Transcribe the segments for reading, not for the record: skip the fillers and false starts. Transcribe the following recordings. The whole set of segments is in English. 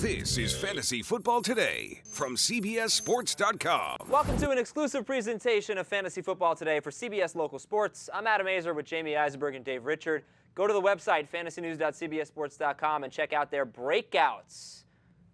This is Fantasy Football Today from CBSSports.com. Welcome to an exclusive presentation of Fantasy Football Today for CBS Local Sports. I'm Adam Aizer with Jamey, Eisenberg, and Dave Richard. Go to the website, fantasynews.cbssports.com, and check out their breakouts.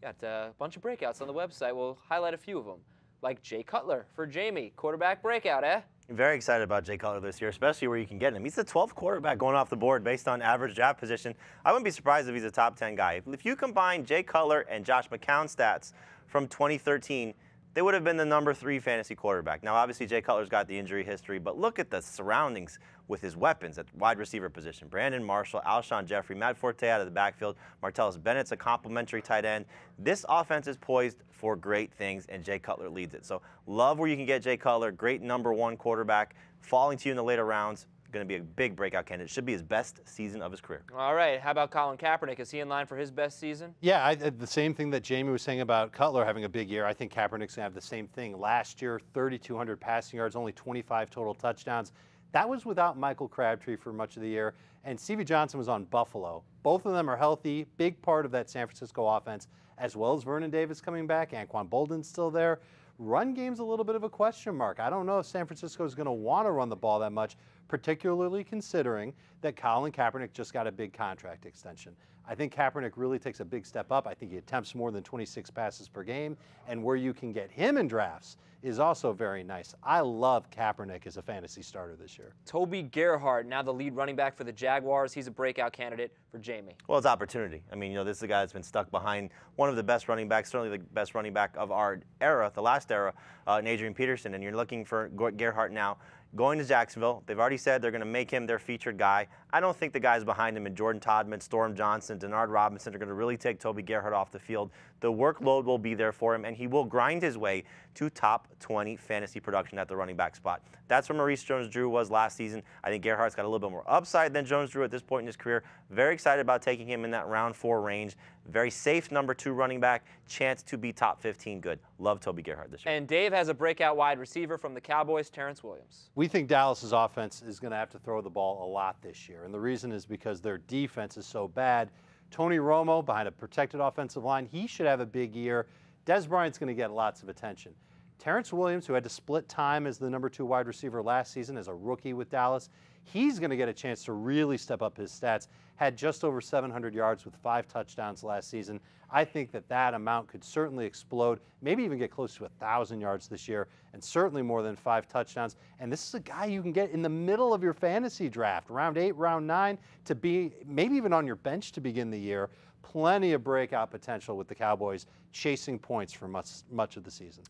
Got a bunch of breakouts on the website. We'll highlight a few of them, like Jay Cutler for Jamey, quarterback breakout, eh? Very excited about Jay Cutler this year, especially where you can get him. He's the 12th quarterback going off the board based on average draft position. I wouldn't be surprised if he's a top 10 guy. If you combine Jay Cutler and Josh McCown's stats from 2013, they would have been the number 3 fantasy quarterback. Now, obviously, Jay Cutler's got the injury history, but look at the surroundings with his weapons at wide receiver position. Brandon Marshall, Alshon Jeffrey, Matt Forte out of the backfield, Martellus Bennett's a complimentary tight end. This offense is poised for great things, and Jay Cutler leads it. So love where you can get Jay Cutler, great number 1 quarterback, falling to you in the later rounds. Going to be a big breakout candidate. Should be his best season of his career. All right. How about Colin Kaepernick? Is he in line for his best season? Yeah, the same thing that Jamey was saying about Cutler having a big year. I think Kaepernick's going to have the same thing. Last year, 3,200 passing yards, only 25 total touchdowns. That was without Michael Crabtree for much of the year. And Stevie Johnson was on Buffalo. Both of them are healthy, big part of that San Francisco offense, as well as Vernon Davis coming back. Anquan Bolden's still there. Run game's a little bit of a question mark. I don't know if San Francisco is going to want to run the ball that much, particularly considering that Colin Kaepernick just got a big contract extension. I think Kaepernick really takes a big step up. I think he attempts more than 26 passes per game, and where you can get him in drafts is also very nice. I love Kaepernick as a fantasy starter this year. Toby Gerhart, now the lead running back for the Jaguars. He's a breakout candidate for Jamey. Well, it's opportunity. I mean, this is a guy that's been stuck behind one of the best running backs, certainly the best running back of our era, the last era, in Adrian Peterson, and you're looking for Gerhart now. Going to Jacksonville, they've already said they're going to make him their featured guy. I don't think the guys behind him, and Jordan Todman, Storm Johnson, Denard Robinson, are going to really take Toby Gerhart off the field. The workload will be there for him, and he will grind his way to top 20 fantasy production at the running back spot. That's where Maurice Jones-Drew was last season. I think Gerhart's got a little bit more upside than Jones-Drew at this point in his career. Very excited about taking him in that round 4 range. Very safe number 2 running back, chance to be top 15 good. Love Toby Gerhart this year. And Dave has a breakout wide receiver from the Cowboys, Terrence Williams. We think Dallas's offense is going to have to throw the ball a lot this year, and the reason is because their defense is so bad. Tony Romo, behind a protected offensive line, he should have a big year. Dez Bryant's going to get lots of attention. Terrence Williams, who had to split time as the number 2 wide receiver last season as a rookie with Dallas, he's going to get a chance to really step up his stats. Had just over 700 yards with 5 touchdowns last season. I think that amount could certainly explode, maybe even get close to 1,000 yards this year, and certainly more than 5 touchdowns. And this is a guy you can get in the middle of your fantasy draft, round 8, round 9, to be maybe even on your bench to begin the year. Plenty of breakout potential with the Cowboys chasing points for much of the season.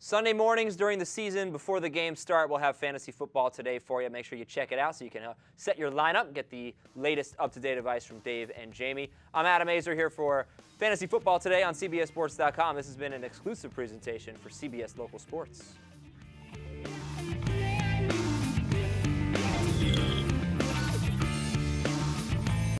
Sunday mornings during the season, before the games start, we'll have Fantasy Football Today for you. Make sure you check it out so you can set your lineup and get the latest up-to-date advice from Dave and Jamey. I'm Adam Aizer here for Fantasy Football Today on CBSSports.com. This has been an exclusive presentation for CBS Local Sports.